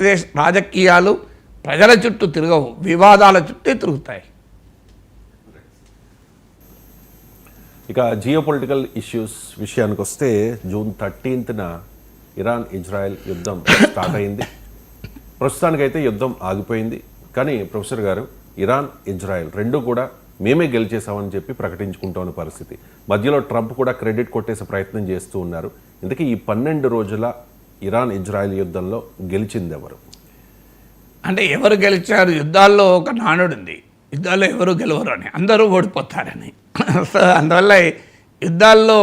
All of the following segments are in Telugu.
ఆంధ్రప్రదేశ్ రాజకీయాలు ప్రజల చుట్టూ తిరగవు, వివాదాల చుట్టూ తిరుగుతాయి. ఇక జియోపొలిటికల్ ఇష్యూస్ విషయానికి వస్తే జూన్ 13న ఇరాన్ ఇజ్రాయెల్ యుద్ధం స్టార్ట్ అయింది. ప్రస్తుతానికైతే యుద్ధం ఆగిపోయింది. కానీ ప్రొఫెసర్ గారు, ఇరాన్ ఇజ్రాయెల్ రెండు కూడా మేమే గెలిచేసామని చెప్పి ప్రకటించుకుంటున్న పరిస్థితి. మధ్యలో ట్రంప్ కూడా క్రెడిట్ కొట్టేసే ప్రయత్నం చేస్తూ ఉన్నారు. ఇందుకే ఈ 12 రోజుల ఇరాన్ ఇజ్రాయెల్ యుద్ధంలో గెలిచింది ఎవరు? అంటే ఎవరు గెలిచారు? యుద్ధాల్లో ఒక నానుడు ఉంది, యుద్ధాల్లో ఎవరు గెలవరు అని, అందరూ ఓడిపోతారని. సో అందువల్ల యుద్ధాల్లో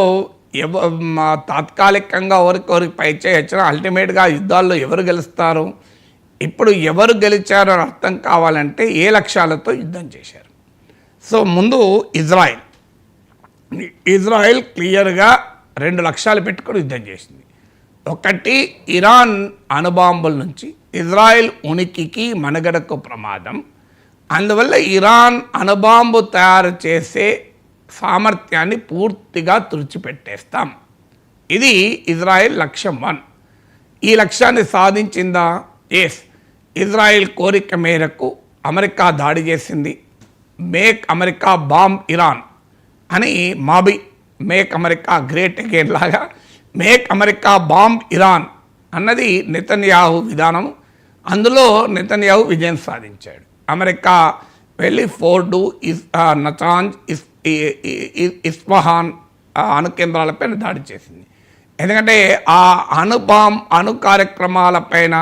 తాత్కాలికంగా ఎవరికి పై చేయొచ్చినా అల్టిమేట్గా యుద్ధాల్లో ఎవరు గెలుస్తారు? ఇప్పుడు ఎవరు గెలిచారో అర్థం కావాలంటే ఏ లక్ష్యాలతో యుద్ధం చేశారు. సో ముందు ఇజ్రాయెల్ క్లియర్గా 2 లక్ష్యాలు పెట్టుకొని యుద్ధం చేసింది. ఒకటి, ఇరాన్ అణుబాంబుల నుంచి ఇజ్రాయెల్ ఉనికికి మనుగడకు ప్రమాదం, అందువల్ల ఇరాన్ అణుబాంబు తయారు చేసే సామర్థ్యాన్ని పూర్తిగా తుడిచిపెట్టేస్తాం. ఇది ఇజ్రాయెల్ లక్ష్యం 1. ఈ లక్ష్యాన్ని సాధించిందా? ఎస్. ఇజ్రాయెల్ కోరిక మేరకు అమెరికా దాడి చేసింది. మేక్ అమెరికా బాంబ్ ఇరాన్ అని మేక్ అమెరికా గ్రేట్ అగైన్ లాగా మేక్ అమెరికా బాంబ్ ఇరాన్ అన్నది నెతన్యాహు విధానం. అందులో నెతన్యాహు విజయం సాధించాడు. అమెరికా వెళ్ళి ఫోర్డు, నతాంజ్, ఇస్ఫహాన్ అణు కేంద్రాలపైన దాడి చేసింది. ఎందుకంటే ఆ అణు కార్యక్రమాలపైన,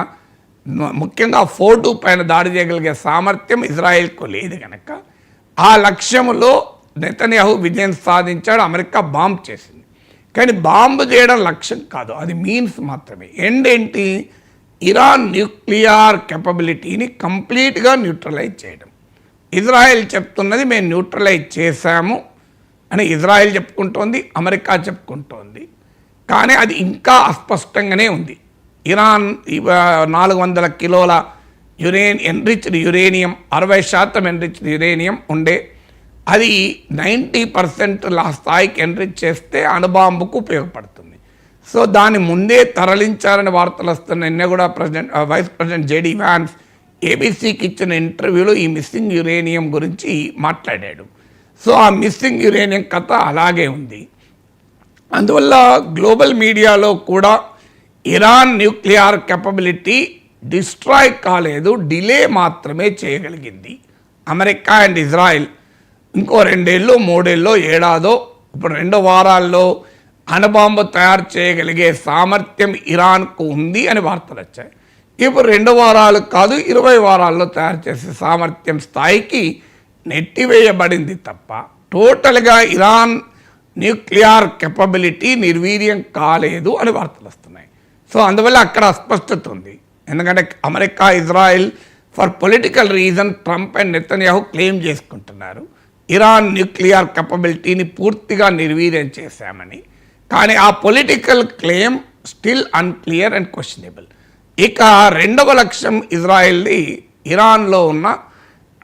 ముఖ్యంగా ఫోర్డు పైన దాడి చేయగలిగే సామర్థ్యం ఇజ్రాయెల్కు లేదు కనుక ఆ లక్ష్యంలో నెతన్యాహు విజయం సాధించాడు. అమెరికా బాంబ్ చేసింది. కానీ బాంబు చేయడం లక్ష్యం కాదు, అది మీన్స్ మాత్రమే. ఎండ్ ఏంటి? ఇరాన్ న్యూక్లియర్ కెపబిలిటీని కంప్లీట్గా న్యూట్రలైజ్ చేయడం. ఇజ్రాయెల్ చెప్తున్నది మేము న్యూట్రలైజ్ చేశాము అని ఇజ్రాయెల్ చెప్పుకుంటోంది, అమెరికా చెప్పుకుంటోంది. కానీ అది ఇంకా అస్పష్టంగానే ఉంది. ఇరాన్ 400 కిలోల ఎన్రిచ్డ్ యురేనియం, 60% ఎన్రిచ్డ్ యురేనియం ఉండే, అది 90% స్థాయికి ఎన్రిచ్ చేస్తే అణుబాంబుకు ఉపయోగపడుతుంది. సో దాన్ని ముందే తరలించారని వార్తలు వస్తున్నాయి. నిన్న కూడా వైస్ ప్రెసిడెంట్ జేడీ వ్యాన్స్ ఏబీసీకి ఇచ్చిన ఇంటర్వ్యూలో ఈ మిస్సింగ్ యురేనియం గురించి మాట్లాడాడు. సో ఆ మిస్సింగ్ యురేనియం కథ అలాగే ఉంది. అందువల్ల గ్లోబల్ మీడియాలో కూడా ఇరాన్ న్యూక్లియర్ కెపబిలిటీ డిస్ట్రాయ్ కాలేదు, డిలే మాత్రమే చేయగలిగింది. అమెరికా అండ్ ఇజ్రాయెల్ ఇంకో 2 ఏళ్ళు 3 ఏళ్ళో ఏడాదో ఇప్పుడు 2 వారాల్లో అణుబాంబు తయారు చేయగలిగే సామర్థ్యం ఇరాన్కు ఉంది అని వార్తలు వచ్చాయి. ఇప్పుడు 2 వారాలు కాదు, 20 వారాల్లో తయారు చేసే సామర్థ్యం స్థాయికి నెట్టివేయబడింది తప్ప టోటల్గా ఇరాన్ న్యూక్లియర్ కెపబిలిటీ నిర్వీర్యం కాలేదు అని వార్తలు వస్తున్నాయి. సో అందువల్ల అక్కడ అస్పష్టత ఉంది. ఎందుకంటే America, Israel for political reason Trump and Netanyahu claim చేసుకుంటున్నారు ఇరాన్ న్యూక్లియర్ కెపబిలిటీని పూర్తిగా నిర్వీర్యం చేశామని. కానీ ఆ political claim still unclear and questionable. ఇక 2వ లక్ష్యం ఇజ్రాయెల్ది ఇరాన్లో ఉన్న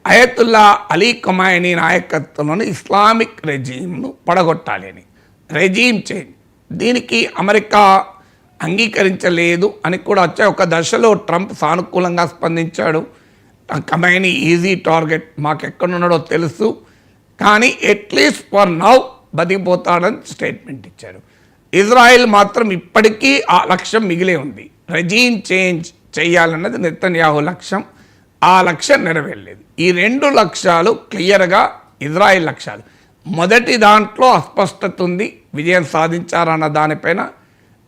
అయతుల్లా అలీ ఖమైనీ నాయకత్వంలోని ఇస్లామిక్ రెజీమ్ను పడగొట్టాలి అని. రెజీమ్ చేంజ్, దీనికి అమెరికా అంగీకరించలేదు అని కూడా వచ్చాయి. ఒక దశలో ట్రంప్ సానుకూలంగా స్పందించాడు. ఖమైనీ ఈజీ టార్గెట్, మాకెక్కడున్నాడో తెలుసు, కానీ అట్లీస్ట్ ఫర్ నౌ బతికిపోతాడని స్టేట్మెంట్ ఇచ్చారు. ఇజ్రాయెల్ మాత్రం ఇప్పటికీ ఆ లక్ష్యం మిగిలే ఉంది. రెజీమ్ చేంజ్ చేయాలన్నది నెతన్యాహు లక్ష్యం. ఆ లక్ష్యం నెరవేరలేదు. ఈ 2 లక్ష్యాలు క్లియర్గా ఇజ్రాయెల్ లక్ష్యాలు. మొదటి దాంట్లో అస్పష్టత ఉంది, విజయం సాధించారన్న దానిపైన.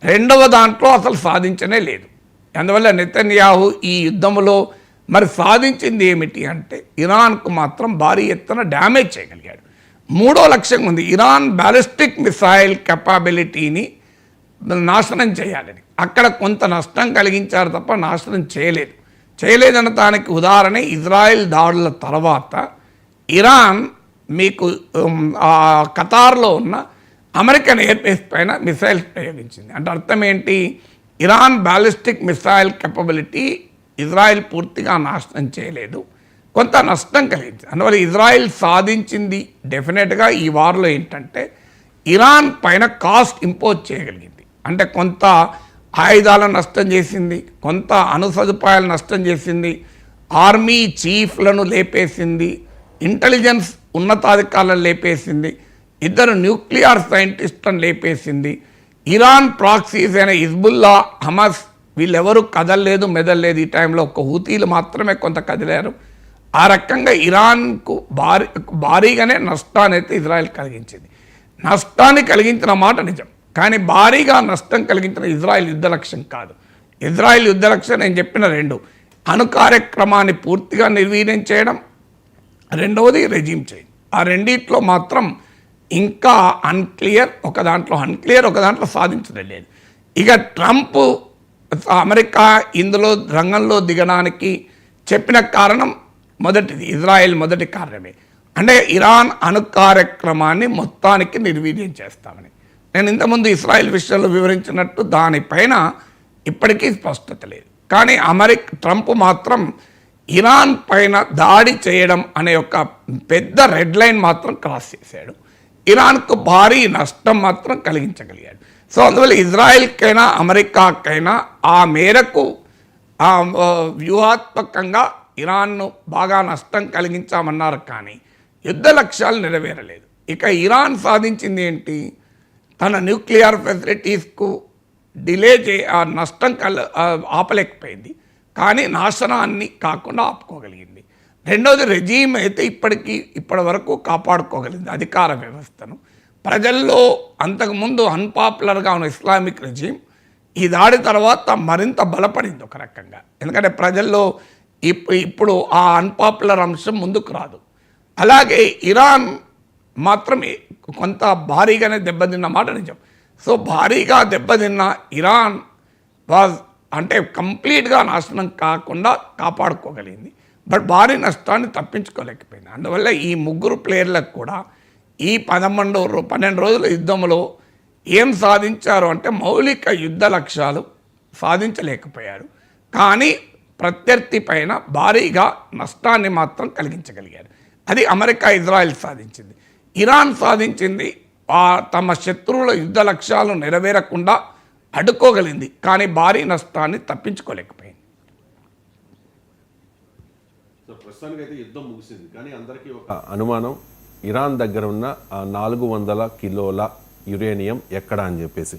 2వ దాంట్లో అసలు సాధించనే లేదు. అందువల్ల నెతన్యాహు ఈ యుద్ధంలో మరి సాధించింది ఏమిటి అంటే ఇరాన్కు మాత్రం భారీ ఎత్తున డ్యామేజ్ చేయగలిగాడు. 3వ లక్ష్యం ఉంది, ఇరాన్ బ్యాలిస్టిక్ మిసైల్ కెపాబిలిటీని నాశనం చేయాలని. అక్కడ కొంత నష్టం కలిగించారు తప్ప నాశనం చేయలేదన్న దానికి ఉదాహరణ ఇజ్రాయెల్ దాడుల తర్వాత ఇరాన్ మీకు ఖతార్లో ఉన్న అమెరికన్ ఎయిర్ బేస్ పైన మిసైల్స్ ప్రయోగించింది. అంటే అర్థం ఏంటి? Iran ballistic missile capability Israel పూర్తిగా నాశనం చేయలేదు, కొంత నష్టం కలిగించింది. అందువల్ల ఇజ్రాయెల్ సాధించింది డెఫినెట్గా ఈ వార్లో ఏంటంటే ఇరాన్ పైన కాస్ట్ ఇంపోజ్ చేయగలిగింది. అంటే కొంత ఆయుధాలను నష్టం చేసింది, కొంత అణు సదుపాయాలు నష్టం చేసింది, ఆర్మీ చీఫ్లను లేపేసింది, ఇంటెలిజెన్స్ ఉన్నతాధికారులను లేపేసింది, 2 న్యూక్లియర్ సైంటిస్టులను లేపేసింది. ఇరాన్ ప్రాక్సీస్ అయిన హిజ్బుల్లా, హమాస్ వీళ్ళెవరూ కదలలేదు, మెదలలేదు. ఈ టైంలో ఒక హూతీలు మాత్రమే కొంత కదిలారు. ఆ రకంగా ఇరాన్కు భారీగానే నష్టాన్ని అయితే ఇజ్రాయెల్ కలిగించింది. నష్టాన్ని కలిగించిన మాట నిజం, కానీ భారీగా నష్టం కలిగించిన ఇజ్రాయెల్ యుద్ధ లక్ష్యం కాదు. ఇజ్రాయెల్ యుద్ధ లక్ష్యం నేను చెప్పిన 2: అణు కార్యక్రమాన్ని పూర్తిగా నిర్వీర్యం చేయడం, రెండవది రెజీమ్ చేంజ్. ఆ రెండిట్లో మాత్రం ఇంకా అన్క్లియర్, ఒక దాంట్లో సాధించడం లేదు. ఇక ట్రంప్ అమెరికా ఇందులో రంగంలో దిగడానికి చెప్పిన కారణం మొదటిది, ఇజ్రాయెల్ మొదటి కారణమే, అంటే ఇరాన్ అణు కార్యక్రమాన్ని మొత్తానికి నిర్వీర్యం చేస్తామని. నేను ఇంతకుముందు ఇజ్రాయెల్ విషయంలో వివరించినట్టు దానిపైన ఇప్పటికీ స్పష్టత లేదు. కానీ ట్రంప్ మాత్రం ఇరాన్ పైన దాడి చేయడం అనే ఒక పెద్ద రెడ్ లైన్ మాత్రం క్రాస్ చేశాడు. ఇరాన్కు భారీ నష్టం మాత్రం కలిగించగలిగాడు. సో అందువల్ల ఇజ్రాయెల్కైనా అమెరికాకైనా ఆ మేరకు వ్యూహాత్మకంగా ఇరాన్ను బాగా నష్టం కలిగించామన్నారు, కానీ యుద్ధ లక్ష్యాలు నెరవేరలేదు. ఇక ఇరాన్ సాధించింది ఏంటి? తన న్యూక్లియర్ ఫెసిలిటీస్కు నష్టం ఆపలేకపోయింది, కానీ నాశనాన్ని కాకుండా ఆపుకోగలిగింది. రెండవది, రెజీమ్ అయితే ఇప్పటి వరకు కాపాడుకోగలిగింది అధికార వ్యవస్థను. ప్రజల్లో అంతకుముందు అన్పాపులర్గా ఉన్న ఇస్లామిక్ రెజీమ్ ఈ దాడి తర్వాత మరింత బలపడింది ఒక రకంగా. ఎందుకంటే ప్రజల్లో ఇప్పుడు ఆ అన్పాపులర్ అంశం ముందుకు రాదు. అలాగే ఇరాన్ మాత్రం కొంత భారీగానే దెబ్బతిన్న మాట నిజం. సో భారీగా దెబ్బతిన్న ఇరాన్ అంటే కంప్లీట్గా నాశనం కాకుండా కాపాడుకోగలిగింది, బట్ భారీ నష్టాన్ని తప్పించుకోలేకపోయింది. అందువల్ల ఈ 3 ప్లేయర్లకు కూడా ఈ 12 రోజుల యుద్ధంలో ఏం సాధించారు అంటే మౌలిక యుద్ధ లక్ష్యాలు సాధించలేకపోయారు, కానీ ప్రత్యర్థి పైన భారీగా నష్టాన్ని మాత్రం కలిగించగలిగారు. అది అమెరికా, ఇజ్రాయెల్ సాధించింది. ఇరాన్ సాధించింది తమ శత్రువుల యుద్ధ లక్ష్యాలు నెరవేరకుండా అడ్డుకోగలిగింది, కానీ భారీ నష్టాన్ని తప్పించుకోలేకపోయింది. ప్రస్తుతానికి అయితే యుద్ధం ముగిసింది, కానీ అందరికీ ఒక అనుమానం, ఇరాన్ దగ్గర ఉన్న 400 కిలోల యురేనియం ఎక్కడ అని చెప్పేసి.